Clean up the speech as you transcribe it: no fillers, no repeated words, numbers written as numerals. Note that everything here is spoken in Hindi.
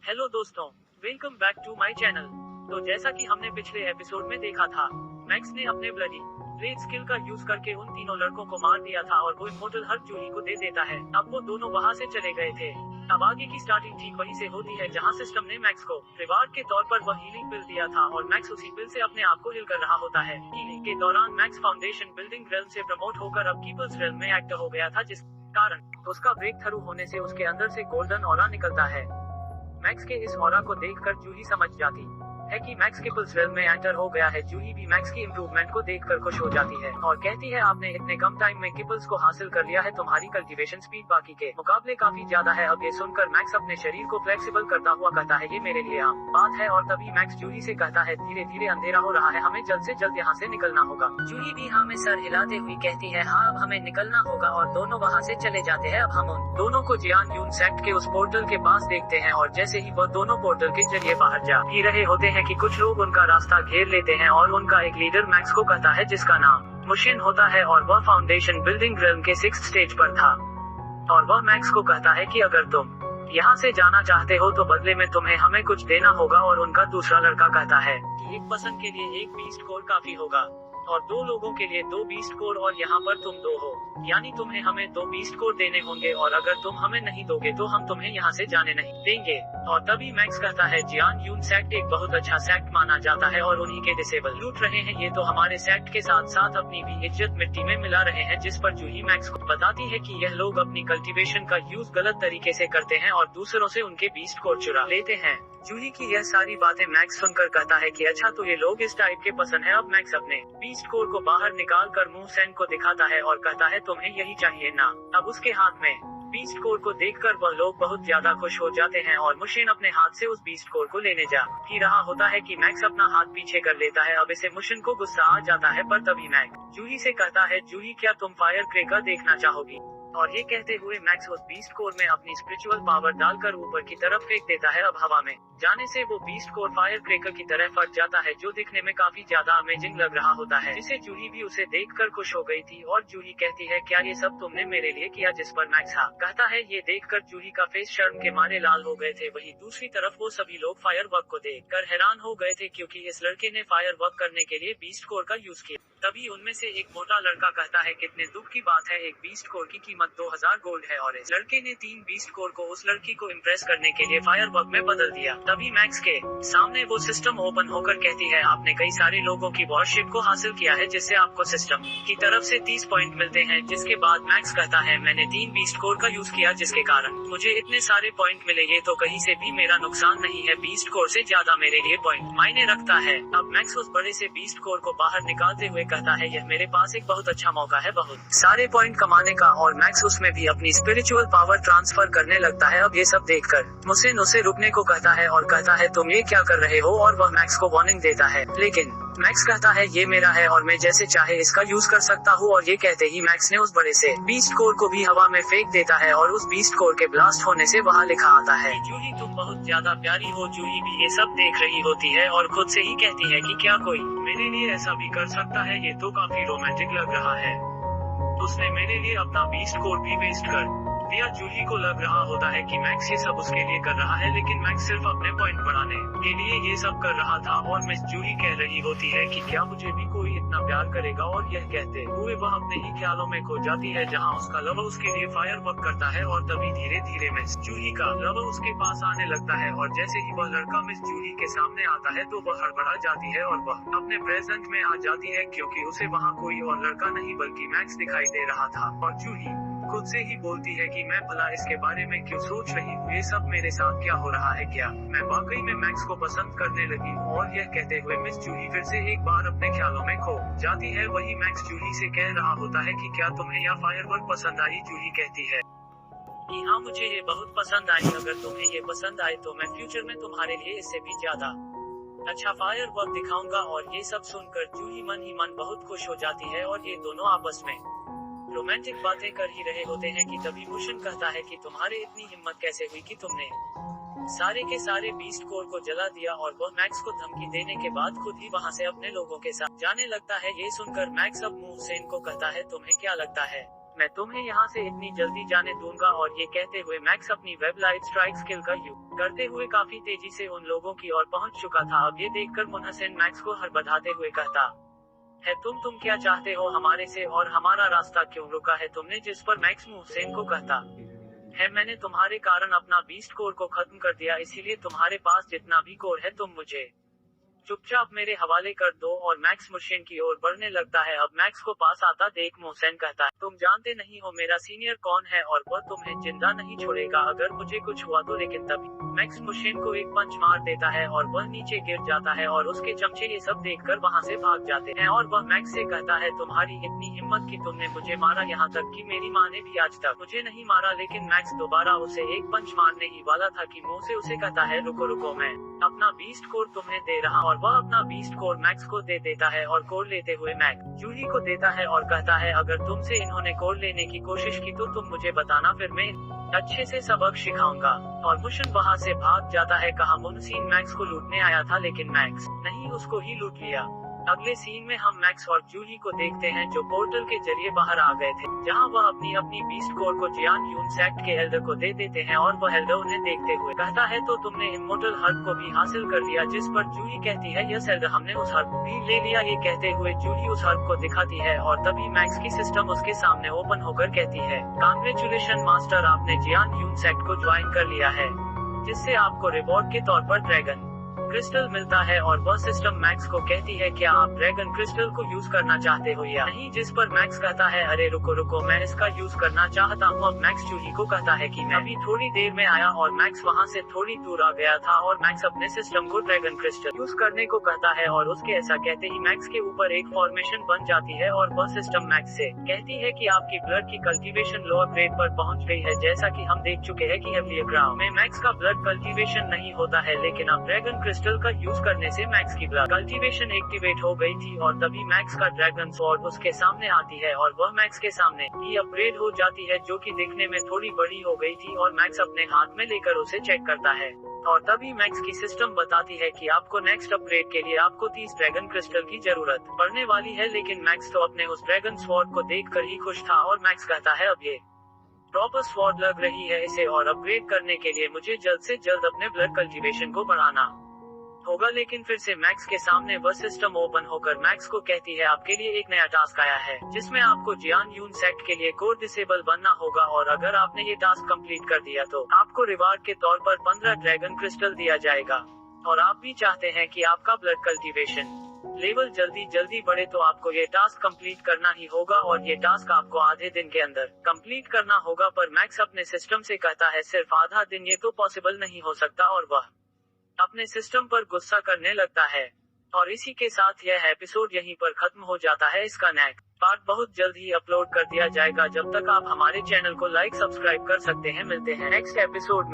हेलो दोस्तों, welcome back to my channel. तो जैसा कि हमने पिछले एपिसोड में देखा था, मैक्स ने अपने ब्लडी ब्लेड स्किल का यूज करके उन तीनों लड़कों को मार दिया था और वो इमोर्टल हर्ट जूही को दे देता है। अब वो दोनों वहाँ से चले गए थे। अब आगे की स्टार्टिंग ठीक वहीं से होती है जहाँ सिस्टम ने मैक्स को रिवार्ड के तौर पर वह हीलिंग पिल दिया था और मैक्स उसी पिल से अपने आप को हील कर रहा होता है। हीलिंग के दौरान मैक्स फाउंडेशन बिल्डिंग रेल्म से प्रमोट होकर अब कीपर्स रेल्म में एक्टर हो गया था, जिस कारण उसका ब्रेक थ्रू होने से उसके अंदर से गोल्डन ऑरा निकलता है। मैक्स के इस ऑरा को देखकर जूही समझ जाती है कि मैक्स कीपर्स रेल्म में एंटर हो गया है। जूही भी मैक्स की इम्प्रूवमेंट को देखकर खुश हो जाती है और कहती है, आपने इतने कम टाइम में कीपर्स को हासिल कर लिया है, तुम्हारी कल्टीवेशन स्पीड बाकी के मुकाबले काफी ज्यादा है। अब ये सुनकर मैक्स अपने शरीर को फ्लेक्सिबल करता हुआ कहता है, ये मेरे लिए आम बात है। और तभी मैक्स जूही से कहता है, धीरे धीरे अंधेरा हो रहा है, हमें जल्द से जल्द यहाँ से निकलना होगा। जूही भी हाँ में सर हिलाते हुए कहती है, हाँ अब हमें निकलना होगा। और दोनों वहाँ से चले जाते हैं। अब हम उन दोनों को जियान यून सेक्ट के उस पोर्टल के पास देखते हैं और जैसे ही वह दोनों पोर्टल के जरिए बाहर जा ही रहे होते हैं कि कुछ लोग उनका रास्ता घेर लेते हैं और उनका एक लीडर मैक्स को कहता है, जिसका नाम मुशिन होता है और वह फाउंडेशन बिल्डिंग रेल्म के 6th स्टेज पर था। और वह मैक्स को कहता है कि अगर तुम यहाँ से जाना चाहते हो तो बदले में तुम्हें हमें कुछ देना होगा। और उनका दूसरा लड़का कहता है कि एक पर्सन के लिए एक बीस्ट कोर काफी होगा और 2 लोगों के लिए 2 बीस्ट कोर, और यहाँ पर तुम 2 हो, यानी तुम्हें हमें 2 बीस्ट कोर देने होंगे और अगर तुम हमें नहीं दोगे तो हम तुम्हें यहाँ से जाने नहीं देंगे। और तभी मैक्स कहता है, जियान यून सेक्ट एक बहुत अच्छा सेक्ट माना जाता है और उन्हीं के डिसेबल लूट रहे हैं। ये तो हमारे सेक्ट के साथ साथ अपनी भी इज्जत मिट्टी में मिला रहे हैं। जिस पर जूही मैक्स को बताती है कि यह लोग अपनी कल्टीवेशन का यूज गलत तरीके से करते हैं और दूसरों से उनके बीस्ट कोर चुरा लेते हैं। जूही की यह सारी बातें मैक्स सुनकर कहता है कि अच्छा, तो ये लोग इस टाइप के पसंद है। अब मैक्स अपने बीस्ट कोर को बाहर निकाल कर मुंह सैन को दिखाता है और कहता है, तुम्हें यही चाहिए ना। अब उसके हाथ में बीस्ट कोर को देखकर वह लोग बहुत ज्यादा खुश हो जाते हैं और मुशिन अपने हाथ से उस बीस्ट कोर को लेने जा ही रहा होता है कि मैक्स अपना हाथ पीछे कर लेता है। अब इसे मुशिन को गुस्सा आ जाता है, पर तभी मैक्स जूही से कहता है, जूही क्या तुम फायर क्रेकर देखना चाहोगी? और ये कहते हुए मैक्स उस बीस्ट कोर में अपनी स्पिरिचुअल पावर डालकर ऊपर की तरफ फेंक देता है। अब हवा में जाने से वो बीस्ट कोर फायर क्रेकर की तरह फट जाता है, जो दिखने में काफी ज्यादा अमेजिंग लग रहा होता है, जिसे जूही भी उसे देखकर खुश हो गई थी। और जूही कहती है, क्या ये सब तुमने मेरे लिए किया? जिस पर मैक्स हाँ कहता है। ये देखकर जूही का फेस शर्म के मारे लाल हो गए थे। वहीं दूसरी तरफ वो सभी लोग फायर वर्क को देखकर हैरान हो गए थे, क्योंकि इस लड़के ने फायर वर्क करने के लिए बीस्ट कोर का यूज किया। तभी उनमें से एक मोटा लड़का कहता है, कितने दुख की बात है, एक बीस्ट कोर की कीमत 2000 गोल्ड है और इस लड़के ने 3 बीस्ट कोर को उस लड़की को इम्प्रेस करने के लिए फायर वर्क में बदल दिया। तभी मैक्स के सामने वो सिस्टम ओपन होकर कहती है, आपने कई सारे लोगों की वॉरशिप को हासिल किया है, जिससे आपको सिस्टम की तरफ से 30 पॉइंट मिलते हैं। जिसके बाद मैक्स कहता है, मैंने 3 बीस्ट कोर का यूज किया, जिसके कारण मुझे इतने सारे पॉइंट मिले। ये तो कहीं से भी मेरा नुकसान नहीं है, बीस्ट कोर से ज्यादा मेरे लिए पॉइंट मायने रखता है। अब मैक्स उस बड़े से बीस्ट कोर को बाहर निकालते हुए कहता है, यह मेरे पास एक बहुत अच्छा मौका है बहुत सारे पॉइंट कमाने का। और मैक्स उसमें भी अपनी स्पिरिचुअल पावर ट्रांसफर करने लगता है। अब ये सब देखकर मुशिन उसे रुकने को कहता है और कहता है, तुम ये क्या कर रहे हो? और वह मैक्स को वार्निंग देता है, लेकिन मैक्स कहता है, ये मेरा है और मैं जैसे चाहे इसका यूज कर सकता हूँ। और ये कहते ही मैक्स ने उस बड़े से बीस्ट कोर को भी हवा में फेंक देता है और उस बीस्ट कोर के ब्लास्ट होने से वहाँ लिखा आता है, जूही तुम बहुत ज्यादा प्यारी हो। जूही भी ये सब देख रही होती है और खुद से ही कहती है कि क्या कोई मेरे लिए ऐसा भी कर सकता है? ये तो काफी रोमांटिक लग रहा है। उसने मेरे लिए अपना बीस्ट कोर भी वेस्ट कर दिया। जूही को लग रहा होता है कि मैक्स ये सब उसके लिए कर रहा है, लेकिन मैक्स सिर्फ अपने पॉइंट बढ़ाने के लिए ये सब कर रहा था। और मिस जूही कह रही होती है कि क्या मुझे भी कोई इतना प्यार करेगा? और यह कहते हुए वह अपने ही ख्यालों में खो जाती है, जहां उसका लवर उसके लिए फायर वर्क करता है। और तभी धीरे धीरे मिस जूही का लवर उसके पास आने लगता है और जैसे ही वह लड़का मिस जूही के सामने आता है तो वह हड़बड़ा जाती है और वह अपने प्रेजेंट में आ जाती है, क्योंकि उसे वहाँ कोई और लड़का नहीं बल्कि मैक्स दिखाई दे रहा था। और जूही खुद से ही बोलती है कि मैं भला इसके बारे में क्यों सोच रही हूँ? ये सब मेरे साथ क्या हो रहा है? क्या मैं वाकई में मैक्स को पसंद करने लगी हूँ? और यह कहते हुए मिस जूही फिर से एक बार अपने ख्यालों में खो जाती है। वही मैक्स जूही से कह रहा होता है कि क्या तुम्हें यह फायरवर्क पसंद आई? जूही कहती है कि हाँ, मुझे ये बहुत पसंद आई। अगर तुम्हें ये पसंद आए तो मैं फ्यूचर में तुम्हारे लिए इससे भी ज्यादा अच्छा फायर वर्क दिखाऊंगा। और ये सब सुनकर जूही मन ही मन बहुत खुश हो जाती है और ये दोनों आपस में रोमांटिक बातें कर ही रहे होते हैं कि तभी मुशिन कहता है कि तुम्हारे इतनी हिम्मत कैसे हुई कि तुमने सारे के सारे बीस्ट कोर को जला दिया? और वह मैक्स को धमकी देने के बाद खुद ही वहां से अपने लोगों के साथ जाने लगता है। ये सुनकर मैक्स अब मुंह से इनको कहता है, तुम्हें क्या लगता है मैं तुम्हें यहाँ से इतनी जल्दी जाने दूंगा। और ये कहते हुए मैक्स अपनी वेब लाइट स्ट्राइक स्किल का यूज करते हुए काफी तेजी से उन लोगों की ओर पहुंच चुका था। अब ये देखकर मुनहसिन मैक्स को हड़बड़ाते हुए कहता है, तुम क्या चाहते हो हमारे से, और हमारा रास्ता क्यों रुका है तुमने? जिस पर मैक्स मुहसिन को कहता है, मैंने तुम्हारे कारण अपना बीस्ट कोर को खत्म कर दिया, इसीलिए तुम्हारे पास जितना भी कोर है तुम मुझे चुपचाप मेरे हवाले कर दो। और मैक्स मुहसिन की ओर बढ़ने लगता है। अब मैक्स को पास आता देख मुहसिन कहता है, तुम जानते नहीं हो मेरा सीनियर कौन है, और वह तुम्हें जिंदा नहीं छोड़ेगा अगर मुझे कुछ हुआ तो। लेकिन तभी मैक्स मुहसिन को एक पंच मार देता है और वह नीचे गिर जाता है, और उसके चमचे ये सब देखकर वहां से भाग जाते हैं। और वह मैक्स से कहता है, तुम्हारी इतनी हिम्मत कि तुमने मुझे मारा, यहाँ तक कि मेरी माँ ने भी आज तक मुझे नहीं मारा। लेकिन मैक्स दोबारा उसे एक पंच मारने ही वाला था कि मुंह से उसे कहता है, रुको रुको, मैं अपना बीस्ट कोर तुम्हें दे रहा। और वह अपना बीस्ट कोर मैक्स को दे देता है, और कोर लेते हुए मैक्स जूही को देता है और कहता है, अगर तुमसे इन्होंने कोर लेने की कोशिश की तो तुम मुझे बताना, फिर मैं अच्छे से सबक सिखाऊंगा। और मुहसिन वहां से भाग जाता है। कहा मुहसिन मैक्स को लूटने आया था, लेकिन मैक्स नहीं उसको ही लूट लिया। अगले सीन में हम मैक्स और जूही को देखते हैं जो पोर्टल के जरिए बाहर आ गए थे, जहां वह अपनी बीस्ट कोर को जियान यून सेक्ट के एल्डर को दे देते हैं। और वह एल्डर उन्हें देखते हुए कहता है, तो तुमने इमोर्टल हर्ब को भी हासिल कर लिया? जिस पर जूही कहती है, यस एल्डर, हमने उस हर्ब भी ले लिया। ये कहते हुए जूही उस हर्ब को दिखाती है और तभी मैक्स की सिस्टम उसके सामने ओपन होकर कहती है, कांग्रेचुलेशन मास्टर, आपने जियान यून सेक्ट को ज्वाइन कर लिया है, जिससे आपको रिवॉर्ड के तौर पर ड्रैगन क्रिस्टल मिलता है। और वह सिस्टम मैक्स को कहती है, क्या आप ड्रैगन क्रिस्टल को यूज करना चाहते हो या नहीं? जिस पर मैक्स कहता है, अरे रुको रुको, मैं इसका यूज करना चाहता हूँ। अब मैक्स जूही को कहता है कि मैं अभी थोड़ी देर में आया, और मैक्स वहाँ से थोड़ी दूर आ गया था। और मैक्स अपने सिस्टम को ड्रैगन क्रिस्टल यूज करने को कहता है, और उसके ऐसा कहते ही मैक्स के ऊपर एक फॉर्मेशन बन जाती है। और वह सिस्टम मैक्स से कहती है कि आपकी ब्लड की कल्टीवेशन लोअर ग्रेड पर पहुँच गई है। जैसा कि हम देख चुके हैं कि हेवलियर ग्राउंड में मैक्स का ब्लड कल्टीवेशन नहीं होता है, लेकिन अब ड्रैगन क्रिस्टल का यूज करने से मैक्स की ब्लड कल्टीवेशन एक्टिवेट हो गई थी। और तभी मैक्स का ड्रैगन स्वॉर्ड उसके सामने आती है, और वह मैक्स के सामने ही अपग्रेड हो जाती है, जो कि देखने में थोड़ी बड़ी हो गई थी। और मैक्स अपने हाथ में लेकर उसे चेक करता है, और तभी मैक्स की सिस्टम बताती है कि आपको नेक्स्ट अपग्रेड के लिए आपको 30 ड्रैगन क्रिस्टल की जरूरत पड़ने वाली है। लेकिन मैक्स तो अपने उस ड्रैगन स्वॉर्ड को देखकर ही खुश था, और मैक्स कहता है, अब ये प्रॉपर स्वॉर्ड लग रही है इसे, और अपग्रेड करने के लिए मुझे जल्द से जल्द अपने ब्लड कल्टीवेशन को बढ़ाना होगा। लेकिन फिर से मैक्स के सामने वह सिस्टम ओपन होकर मैक्स को कहती है, आपके लिए एक नया टास्क आया है, जिसमें आपको जियान यून सेक्ट के लिए कोर डिसेबल बनना होगा। और अगर आपने ये टास्क कंप्लीट कर दिया तो आपको रिवार्ड के तौर पर 15 ड्रैगन क्रिस्टल दिया जाएगा। और आप भी चाहते हैं कि आपका ब्लड कल्टीवेशन लेवल जल्दी जल्दी बढ़े, तो आपको ये टास्क कंप्लीट करना ही होगा। और ये टास्क आपको आधे दिन के अंदर कंप्लीट करना होगा। पर मैक्स अपने सिस्टम से कहता है, सिर्फ आधा दिन, ये तो पॉसिबल नहीं हो सकता। और वह अपने सिस्टम पर गुस्सा करने लगता है। और इसी के साथ यह एपिसोड यहीं पर खत्म हो जाता है। इसका नेक्स्ट पार्ट बहुत जल्द ही अपलोड कर दिया जाएगा। जब तक आप हमारे चैनल को लाइक सब्सक्राइब कर सकते हैं। मिलते हैं नेक्स्ट एपिसोड में।